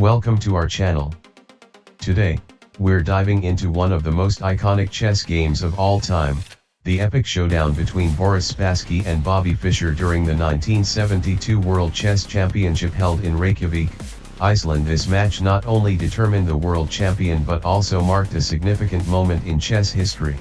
Welcome to our channel. Today, we're diving into one of the most iconic chess games of all time, the epic showdown between Boris Spassky and Bobby Fischer during the 1972 World Chess Championship held in Reykjavik, Iceland. This match not only determined the world champion but also marked a significant moment in chess history.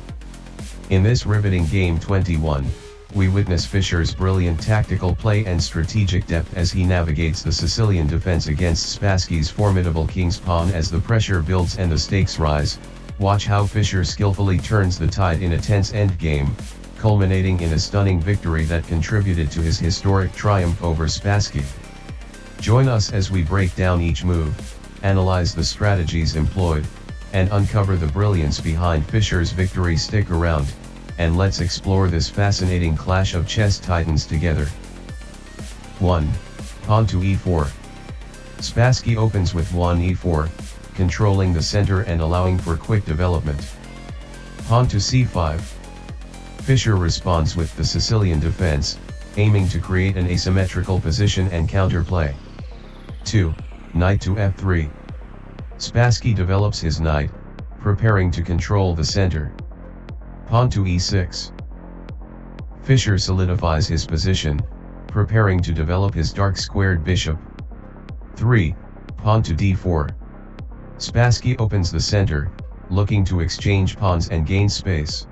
In this riveting Game 21, we witness Fischer's brilliant tactical play and strategic depth as he navigates the Sicilian defense against Spassky's formidable king's pawn. As the pressure builds and the stakes rise, watch how Fischer skillfully turns the tide in a tense endgame, culminating in a stunning victory that contributed to his historic triumph over Spassky. Join us as we break down each move, analyze the strategies employed, and uncover the brilliance behind Fischer's victory. Stick around, and let's explore this fascinating clash of chess titans together. 1. Pawn to e4. Spassky opens with pawn e4, controlling the center and allowing for quick development. Pawn to c5. Fischer responds with the Sicilian defense, aiming to create an asymmetrical position and counterplay. 2. Knight to f3. Spassky develops his knight, preparing to control the center. Pawn to e6. Fischer solidifies his position, preparing to develop his dark squared bishop. 3. Pawn to d4. Spassky opens the center, looking to exchange pawns and gain space.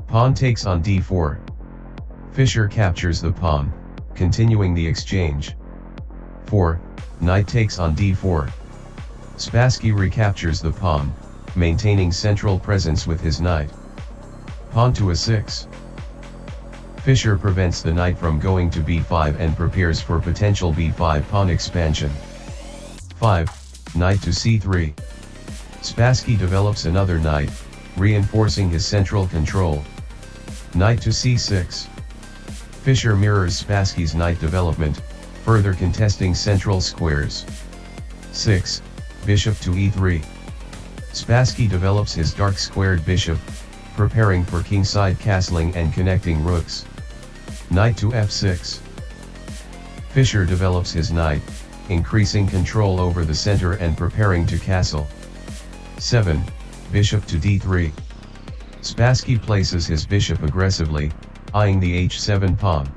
Pawn takes on d4. Fischer captures the pawn, continuing the exchange. 4. Knight takes on d4. Spassky recaptures the pawn, maintaining central presence with his knight. Pawn to a6. Fischer prevents the knight from going to b5 and prepares for potential b5 pawn expansion. 5. Knight to c3. Spassky develops another knight, reinforcing his central control. Knight to c6. Fischer mirrors Spassky's knight development, further contesting central squares. 6. Bishop to e3. Spassky develops his dark squared bishop, preparing for kingside castling and connecting rooks. Knight to f6. Fischer develops his knight, increasing control over the center and preparing to castle. 7. Bishop to d3. Spassky places his bishop aggressively, eyeing the h7 pawn.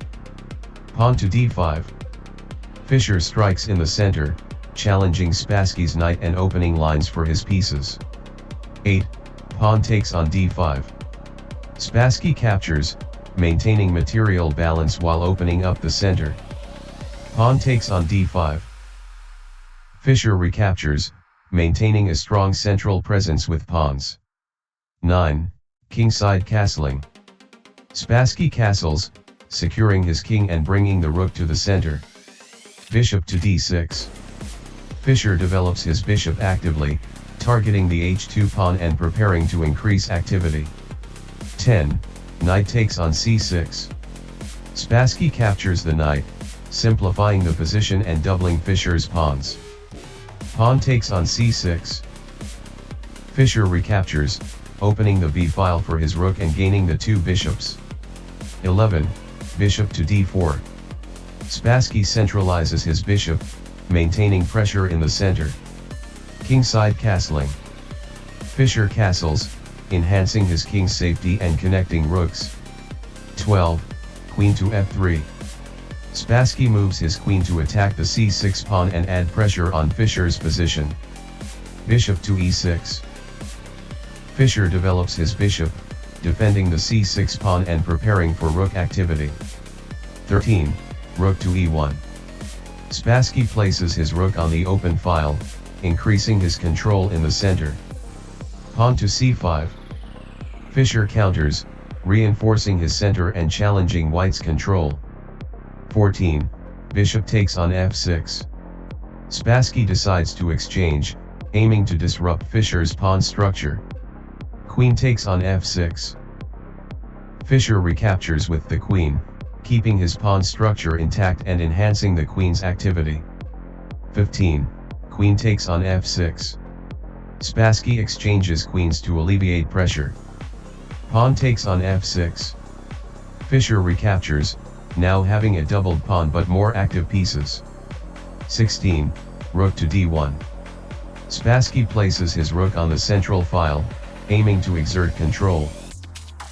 Pawn to d5. Fischer strikes in the center, challenging Spassky's knight and opening lines for his pieces. 8. Pawn takes on d5. Spassky captures, maintaining material balance while opening up the center. Pawn takes on d5. Fischer recaptures, maintaining a strong central presence with pawns. 9. Kingside castling. Spassky castles, securing his king and bringing the rook to the center. Bishop to d6. Fischer develops his bishop actively, targeting the h2 pawn and preparing to increase activity. 10. Knight takes on c6. Spassky captures the knight, simplifying the position and doubling Fischer's pawns. Pawn takes on c6. Fischer recaptures, opening the b file for his rook and gaining the two bishops. 11. Bishop to d4. Spassky centralizes his bishop, maintaining pressure in the center. Kingside castling. Fischer castles, enhancing his king's safety and connecting rooks. 12. Queen to f3. Spassky moves his queen to attack the c6 pawn and add pressure on Fischer's position. Bishop to e6. Fischer develops his bishop, defending the c6 pawn and preparing for rook activity. 13. Rook to e1. Spassky places his rook on the open file, increasing his control in the center. Pawn to c5. Fischer counters, reinforcing his center and challenging white's control. 14. Bishop takes on f6. Spassky decides to exchange, aiming to disrupt Fischer's pawn structure. Queen takes on f6. Fischer recaptures with the queen, keeping his pawn structure intact and enhancing the queen's activity. 15. Queen takes on f6. Spassky exchanges queens to alleviate pressure. Pawn takes on f6. Fischer recaptures, now having a doubled pawn but more active pieces. 16. rook to d1. Spassky places his rook on the central file, aiming to exert control.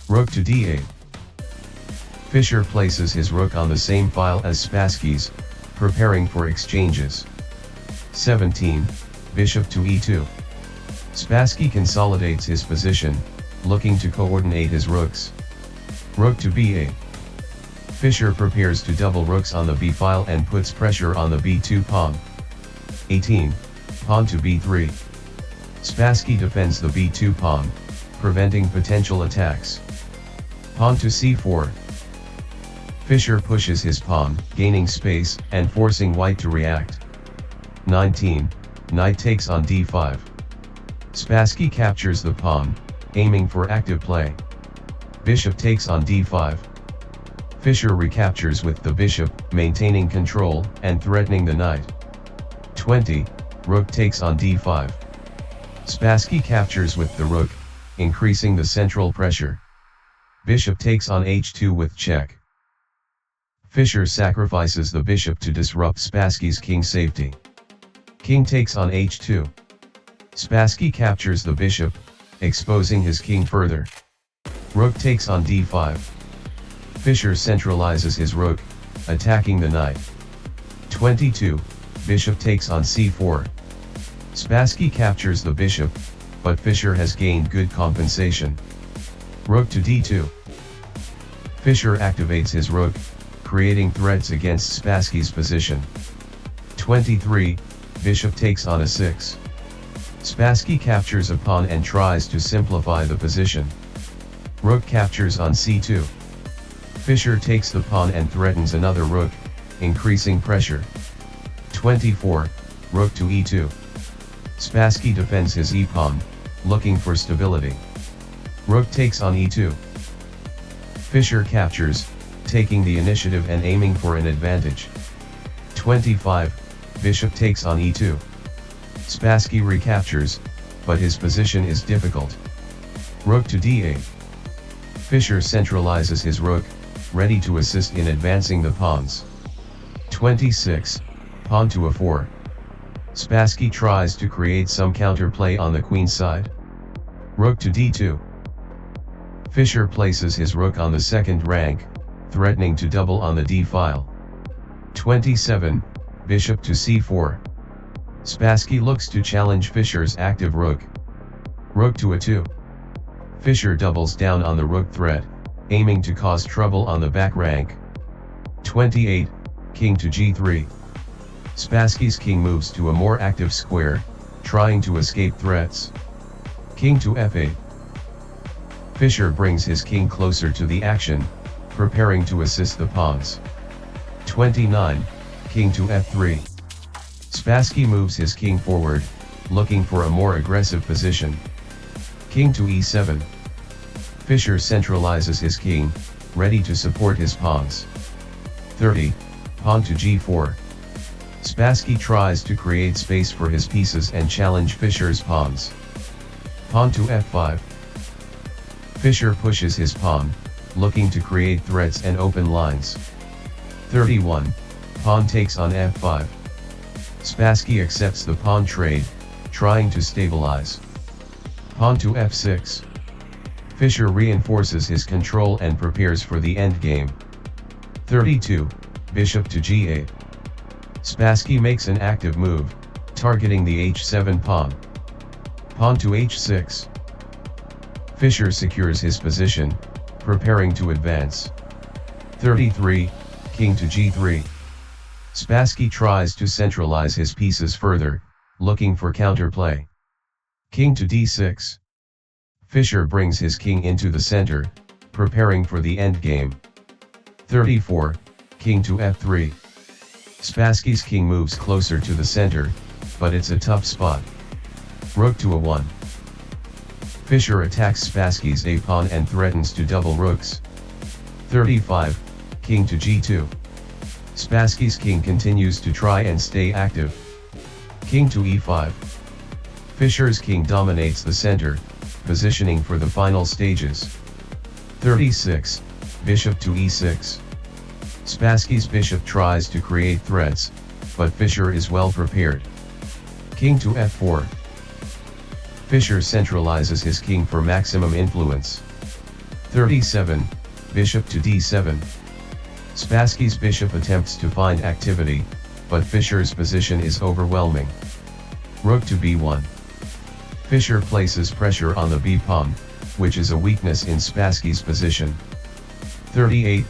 Rook to d8. Fischer places his rook on the same file as Spassky's, preparing for exchanges. 17, bishop to e2. Spassky consolidates his position, looking to coordinate his rooks. Rook to b8. Fischer prepares to double rooks on the b file and puts pressure on the b2 pawn. 18, pawn to b3. Spassky defends the b2 pawn, preventing potential attacks. Pawn to c4. Fischer pushes his pawn, gaining space and forcing white to react. 19, knight takes on d5. Spassky captures the pawn, aiming for active play. Bishop takes on d5. Fischer recaptures with the bishop, maintaining control and threatening the knight. 20, rook takes on d5. Spassky captures with the rook, increasing the central pressure. Bishop takes on h2 with check. Fischer sacrifices the bishop to disrupt Spassky's king safety. King takes on h2. Spassky captures the bishop, exposing his king further. Rook takes on d5. Fischer centralizes his rook, attacking the knight. 22, bishop takes on c4. Spassky captures the bishop, but Fischer has gained good compensation. Rook to d2. Fischer activates his rook, creating threats against Spassky's position. 23, bishop takes on a6. Spassky captures a pawn and tries to simplify the position. Rook captures on c2. Fischer takes the pawn and threatens another rook, increasing pressure. 24, rook to e2. Spassky defends his e-pawn, looking for stability. Rook takes on e2. Fischer captures, taking the initiative and aiming for an advantage. 25, bishop takes on e2. Spassky recaptures, but his position is difficult. Rook to d8. Fischer centralizes his rook, ready to assist in advancing the pawns. 26, pawn to a4. Spassky tries to create some counterplay on the queen side. Rook to d2. Fischer places his rook on the second rank, threatening to double on the d file. 27, bishop to c4. Spassky looks to challenge Fischer's active rook. Rook to a2. Fischer doubles down on the rook threat, aiming to cause trouble on the back rank. 28, king to g3. Spassky's king moves to a more active square, trying to escape threats. King to f8. Fischer brings his king closer to the action, preparing to assist the pawns. 29, king to f3. Spassky moves his king forward, looking for a more aggressive position. King to e7. Fischer centralizes his king, ready to support his pawns. 30, pawn to g4. Spassky tries to create space for his pieces and challenge Fischer's pawns. Pawn to f5. Fischer pushes his pawn, looking to create threats and open lines. 31, pawn takes on f5. Spassky accepts the pawn trade, trying to stabilize. Pawn to f6. Fischer reinforces his control and prepares for the endgame. 32, bishop to g8. Spassky makes an active move, targeting the h7 pawn. Pawn to h6. Fischer secures his position, preparing to advance. 33, king to g3. Spassky tries to centralize his pieces further, looking for counterplay. King to d6. Fischer brings his king into the center, preparing for the endgame. 34, king to f3. Spassky's king moves closer to the center, but it's a tough spot. Rook to a1. Fischer attacks Spassky's a-pawn and threatens to double rooks. 35, king to g2. Spassky's king continues to try and stay active. King to e5. Fischer's king dominates the center, positioning for the final stages. 36, bishop to e6. Spassky's bishop tries to create threats, but Fischer is well prepared. King to f4. Fischer centralizes his king for maximum influence. 37, bishop to d7. Spassky's bishop attempts to find activity, but Fischer's position is overwhelming. Rook to b1. Fischer places pressure on the b-pawn, which is a weakness in Spassky's position. 38,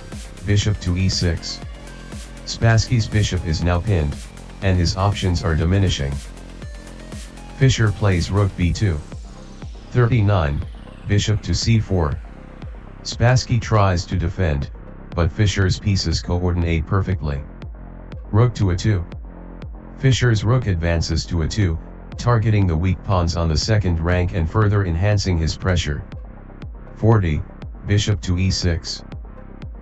bishop to e6. Spassky's bishop is now pinned, and his options are diminishing. Fischer plays rook b2. 39, bishop to c4. Spassky tries to defend, but Fischer's pieces coordinate perfectly. Rook to a2. Fischer's rook advances to a2, targeting the weak pawns on the second rank and further enhancing his pressure. 40, bishop to e6.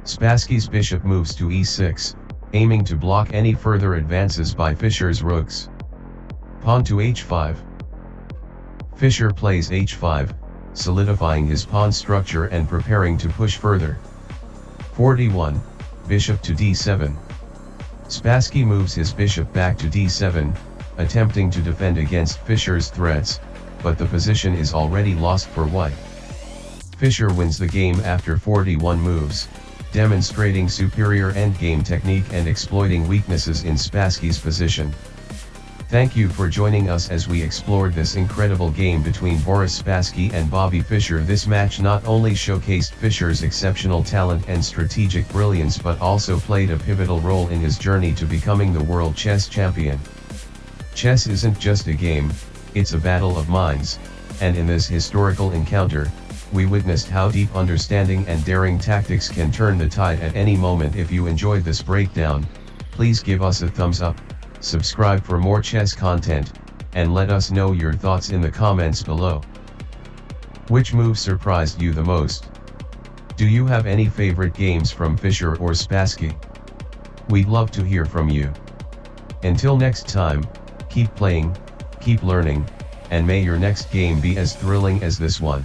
Spassky's bishop moves to e6, aiming to block any further advances by Fischer's rooks. Pawn to h5. Fischer plays h5, solidifying his pawn structure and preparing to push further. 41, bishop to d7. Spassky moves his bishop back to d7, attempting to defend against Fischer's threats, but the position is already lost for white. Fischer wins the game after 41 moves, demonstrating superior endgame technique and exploiting weaknesses in Spassky's position. Thank you for joining us as we explored this incredible game between Boris Spassky and Bobby Fischer. This match not only showcased Fischer's exceptional talent and strategic brilliance but also played a pivotal role in his journey to becoming the world chess champion. Chess isn't just a game, it's a battle of minds, and in this historical encounter, we witnessed how deep understanding and daring tactics can turn the tide at any moment. If you enjoyed this breakdown, please give us a thumbs up, subscribe for more chess content, and let us know your thoughts in the comments below. Which move surprised you the most? Do you have any favorite games from Fischer or Spassky? We'd love to hear from you. Until next time, keep playing, keep learning, and may your next game be as thrilling as this one.